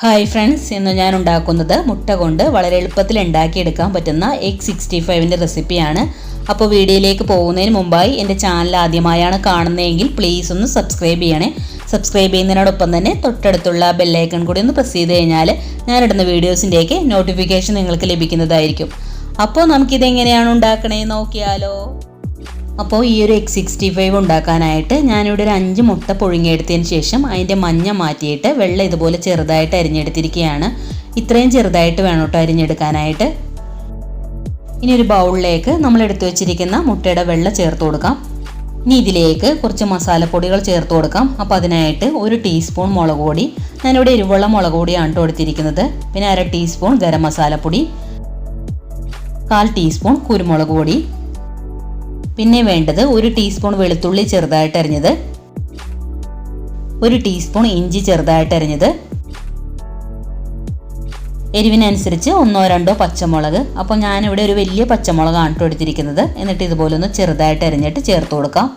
Hi friends, ഇന്ന് ഞാൻ ഉണ്ടാക്കുന്നത് മുട്ട കൊണ്ട് വളരെ എളുപ്പത്തിൽ ഉണ്ടാക്കിയെടുക്കാൻ പറ്റുന്ന എഗ് 65ൻ്റെ റെസിപ്പിയാണ്. അപ്പോൾ വീഡിയോയിലേക്ക് പോകുന്നതിന് മുമ്പായി എൻ്റെ ചാനൽ ആദ്യമായാണ് കാണുന്നതെങ്കിൽ പ്ലീസ് ഒന്ന് സബ്സ്ക്രൈബ് ചെയ്യണേ. സബ്സ്ക്രൈബ് ചെയ്യുന്നതിനോടൊപ്പം തന്നെ തൊട്ടടുത്തുള്ള ബെല്ലൈക്കൺ കൂടി ഒന്ന് പ്രസ് ചെയ്ത് കഴിഞ്ഞാൽ ഞാനിടുന്ന വീഡിയോസിൻ്റെയൊക്കെ നോട്ടിഫിക്കേഷൻ നിങ്ങൾക്ക് ലഭിക്കുന്നതായിരിക്കും. അപ്പോൾ നമുക്കിതെങ്ങനെയാണ് ഉണ്ടാക്കണേന്ന് നോക്കിയാലോ. അപ്പോൾ ഈ ഒരു എഗ് 65 ഉണ്ടാക്കാനായിട്ട് ഞാനിവിടെ ഒരു 5 മുട്ട പുഴുങ്ങിയെടുത്തതിന് ശേഷം അതിൻ്റെ മഞ്ഞ മാറ്റിയിട്ട് വെള്ളം ഇതുപോലെ ചെറുതായിട്ട് അരിഞ്ഞെടുത്തിരിക്കുകയാണ്. ഇത്രയും ചെറുതായിട്ട് വേണം കേട്ടോ അരിഞ്ഞെടുക്കാനായിട്ട്. ഇനി ഒരു ബൗളിലേക്ക് നമ്മൾ എടുത്തു വെച്ചിരിക്കുന്ന മുട്ടയുടെ വെള്ള ചേർത്ത് കൊടുക്കാം. ഇനി ഇതിലേക്ക് കുറച്ച് മസാലപ്പൊടികൾ ചേർത്ത് കൊടുക്കാം. അപ്പോൾ അതിനായിട്ട് 1 ടീസ്പൂൺ മുളക് പൊടി, ഞാനിവിടെ എരിവുള്ള മുളക് പൊടിയാണ് കേട്ടോ എടുത്തിരിക്കുന്നത്. പിന്നെ 1/2 ടീസ്പൂൺ ഗരം മസാലപ്പൊടി, 1/4 ടീസ്പൂൺ കുരുമുളക് പൊടി, പിന്നെ വേണ്ടത് 1 ടീസ്പൂൺ വെളുത്തുള്ളി ചെറുതായിട്ട് അരിഞ്ഞത്, 1 ടീസ്പൂൺ ഇഞ്ചി ചെറുതായിട്ട് അരിഞ്ഞത്, എരിവിനനുസരിച്ച് 1-2 പച്ചമുളക്. അപ്പോൾ ഞാനിവിടെ ഒരു വലിയ പച്ചമുളകാണ് കേട്ടോ എടുത്തിരിക്കുന്നത്. എന്നിട്ട് ഇതുപോലെ ഒന്ന് ചെറുതായിട്ട് അരിഞ്ഞിട്ട് ചേർത്ത് കൊടുക്കാം.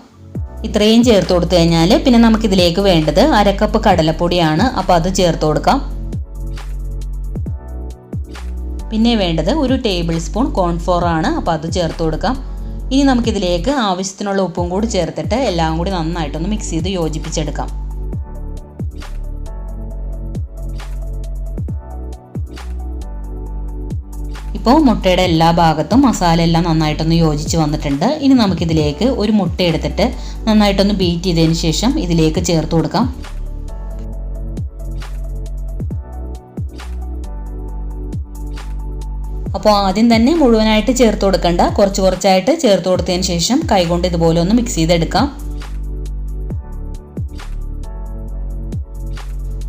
ഇത്രയും ചേർത്ത് കൊടുത്തു കഴിഞ്ഞാൽ പിന്നെ നമുക്കിതിലേക്ക് വേണ്ടത് 1/2 കപ്പ് കടലപ്പൊടിയാണ്. അപ്പോൾ അത് ചേർത്ത് കൊടുക്കാം. പിന്നെ വേണ്ടത് 1 ടേബിൾ സ്പൂൺ കോൺഫ്ലോർ ആണ്. അപ്പോൾ അത് ചേർത്ത് കൊടുക്കാം. ഇനി നമുക്കിതിലേക്ക് ആവശ്യത്തിനുള്ള ഉപ്പും കൂടി ചേർത്തിട്ട് എല്ലാം കൂടി നന്നായിട്ടൊന്ന് മിക്സ് ചെയ്ത് യോജിപ്പിച്ചെടുക്കാം. ഇപ്പോൾ മുട്ടയുടെ എല്ലാ ഭാഗത്തും മസാല എല്ലാം നന്നായിട്ടൊന്ന് യോജിച്ച് വന്നിട്ടുണ്ട്. ഇനി നമുക്കിതിലേക്ക് ഒരു മുട്ട എടുത്തിട്ട് നന്നായിട്ടൊന്ന് ബീറ്റ് ചെയ്തതിന് ശേഷം ഇതിലേക്ക് ചേർത്ത് കൊടുക്കാം. അപ്പോൾ ആദ്യം തന്നെ മുഴുവനായിട്ട് ചേർത്ത് കൊടുക്കണ്ട, കുറച്ച് കുറച്ചായിട്ട് ചേർത്ത് കൊടുത്തതിന് ശേഷം കൈകൊണ്ട് ഇതുപോലെ ഒന്ന് മിക്സ് ചെയ്തെടുക്കാം.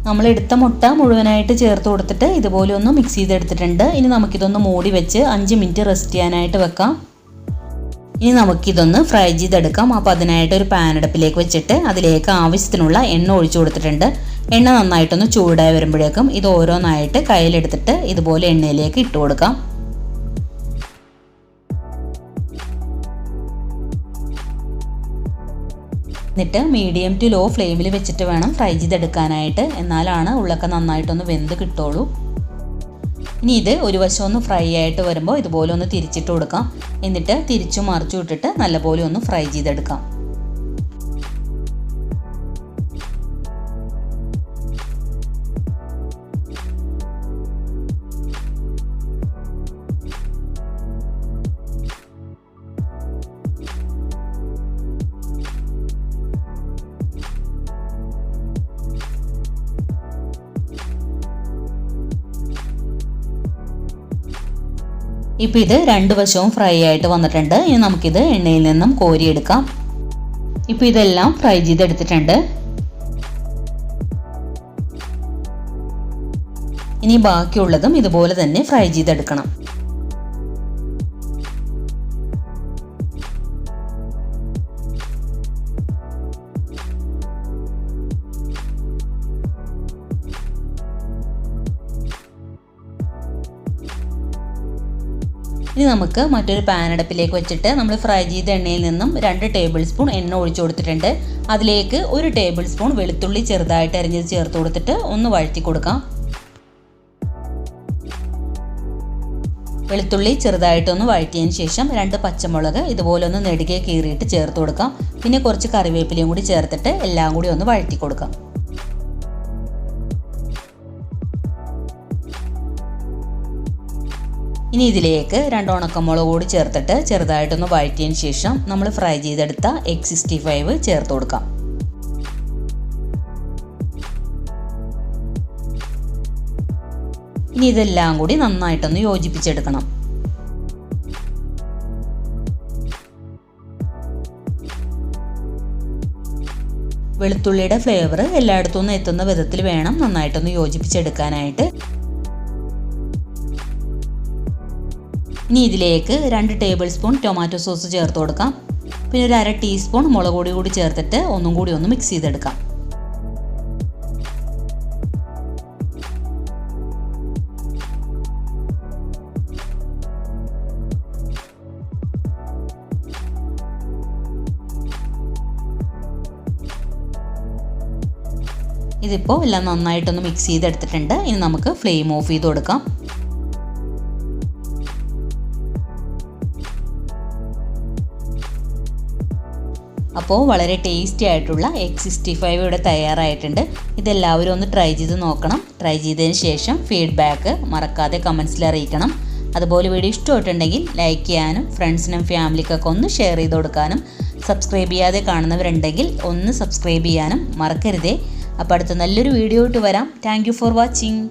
നമ്മൾ എടുത്ത മുട്ട മുഴുവനായിട്ട് ചേർത്ത് കൊടുത്തിട്ട് ഇതുപോലെ ഒന്ന് മിക്സ് ചെയ്തെടുത്തിട്ടുണ്ട്. ഇനി നമുക്കിതൊന്ന് മൂടി വെച്ച് 5 മിനിറ്റ് റെസ്റ്റ് ചെയ്യാനായിട്ട് വെക്കാം. ഇനി നമുക്കിതൊന്ന് ഫ്രൈ ചെയ്തെടുക്കാം. അപ്പോൾ അതിനായിട്ട് ഒരു പാൻ അടുപ്പിലേക്ക് വെച്ചിട്ട് അതിലേക്ക് ആവശ്യത്തിനുള്ള എണ്ണ ഒഴിച്ചു കൊടുത്തിട്ടുണ്ട്. എണ്ണ നന്നായിട്ടൊന്ന് ചൂടായി വരുമ്പോഴേക്കും ഇത് ഓരോന്നായിട്ട് കയ്യിലെടുത്തിട്ട് ഇതുപോലെ എണ്ണയിലേക്ക് ഇട്ട് കൊടുക്കാം. എന്നിട്ട് മീഡിയം ടു ലോ ഫ്ലെയിമിൽ വെച്ചിട്ട് വേണം ഫ്രൈ ചെയ്തെടുക്കാനായിട്ട്. എന്നാലാണ് ഉള്ളൊക്കെ നന്നായിട്ടൊന്ന് വെന്ത് കിട്ടുള്ളൂ. ഇനി ഇത് ഒരു വശം ഒന്ന് ഫ്രൈ ആയിട്ട് വരുമ്പോൾ ഇതുപോലെ ഒന്ന് തിരിച്ചിട്ട് കൊടുക്കാം. എന്നിട്ട് തിരിച്ചു മറിച്ചു ഇട്ടിട്ട് നല്ലപോലെ ഒന്ന് ഫ്രൈ ചെയ്തെടുക്കാം. ഇപ്പോൾ ഇത് 2 വശവും ഫ്രൈ ആയിട്ട് വന്നിട്ടുണ്ട്. ഇനി നമുക്കിത് എണ്ണയിൽ നിന്നും കോരിയെടുക്കാം. ഇപ്പോൾ ഇതെല്ലാം ഫ്രൈ ചെയ്തെടുത്തിട്ടുണ്ട്. ഇനി ബാക്കിയുള്ളതും ഇതുപോലെ തന്നെ ഫ്രൈ ചെയ്തെടുക്കണം. ഇനി നമുക്ക് മറ്റൊരു പാൻ അടുപ്പിലേക്ക് വെച്ചിട്ട് നമ്മൾ ഫ്രൈ ചെയ്ത എണ്ണയിൽ നിന്നും 2 ടേബിൾ സ്പൂൺ എണ്ണ ഒഴിച്ചു കൊടുത്തിട്ടുണ്ട്. അതിലേക്ക് 1 ടേബിൾ സ്പൂൺ വെളുത്തുള്ളി ചെറുതായിട്ട് അരിഞ്ഞത് ചേർത്ത് കൊടുത്തിട്ട് ഒന്ന് വഴറ്റി കൊടുക്കാം. വെളുത്തുള്ളി ചെറുതായിട്ടൊന്ന് വഴറ്റിയതിന് ശേഷം 2 പച്ചമുളക് ഇതുപോലെ ഒന്ന് നെടുകെ കീറിയിട്ട് ചേർത്ത് കൊടുക്കാം. പിന്നെ കുറച്ച് കറിവേപ്പിലയും കൂടി ചേർത്തിട്ട് എല്ലാം കൂടി ഒന്ന് വഴറ്റി കൊടുക്കാം. ഇനി ഇതിലേക്ക് 2 ഉണക്കമുളക് കൂടി ചേർത്തിട്ട് ചെറുതായിട്ടൊന്ന് വഴറ്റിയതിന് ശേഷം നമ്മൾ ഫ്രൈ ചെയ്തെടുത്ത എഗ് 65 ചേർത്ത് കൊടുക്കാം. ഇനി ഇതെല്ലാം കൂടി നന്നായിട്ടൊന്ന് യോജിപ്പിച്ചെടുക്കണം. വെളുത്തുള്ളിയുടെ ഫ്ലേവർ എല്ലായിടത്തും എത്തുന്ന വിധത്തിൽ വേണം നന്നായിട്ടൊന്ന് യോജിപ്പിച്ചെടുക്കാനായിട്ട്. ഇനി ഇതിലേക്ക് 2 ടേബിൾ സ്പൂൺ ടൊമാറ്റോ സോസ് ചേർത്ത് കൊടുക്കാം. പിന്നെ ഒരു 1/2 ടീസ്പൂൺ മുളക് പൊടി കൂടി ചേർത്തിട്ട് ഒന്നും കൂടി ഒന്ന് മിക്സ് ചെയ്തെടുക്കാം. ഇതിപ്പോൾ എല്ലാം നന്നായിട്ടൊന്ന് മിക്സ് ചെയ്തെടുത്തിട്ടുണ്ട്. ഇനി നമുക്ക് ഫ്ലെയിം ഓഫ് ചെയ്ത് കൊടുക്കാം. അപ്പോൾ വളരെ ടേസ്റ്റി ആയിട്ടുള്ള എഗ് 65 ഇവിടെ തയ്യാറായിട്ടുണ്ട്. ഇതെല്ലാവരും ഒന്ന് ട്രൈ ചെയ്ത് നോക്കണം. ട്രൈ ചെയ്തതിന് ശേഷം ഫീഡ്ബാക്ക് മറക്കാതെ കമൻസിൽ അറിയിക്കണം. അതുപോലെ വീഡിയോ ഇഷ്ടമായിട്ടുണ്ടെങ്കിൽ ലൈക്ക് ചെയ്യാനും ഫ്രണ്ട്സിനും ഫാമിലിക്കൊക്കെ ഒന്ന് ഷെയർ ചെയ്ത് കൊടുക്കാനും സബ്സ്ക്രൈബ് ചെയ്യാതെ കാണുന്നവരുണ്ടെങ്കിൽ ഒന്ന് സബ്സ്ക്രൈബ് ചെയ്യാനും മറക്കരുതേ. അപ്പോൾ അടുത്ത നല്ലൊരു വീഡിയോ ആയിട്ട് വരാം. Thank you for watching.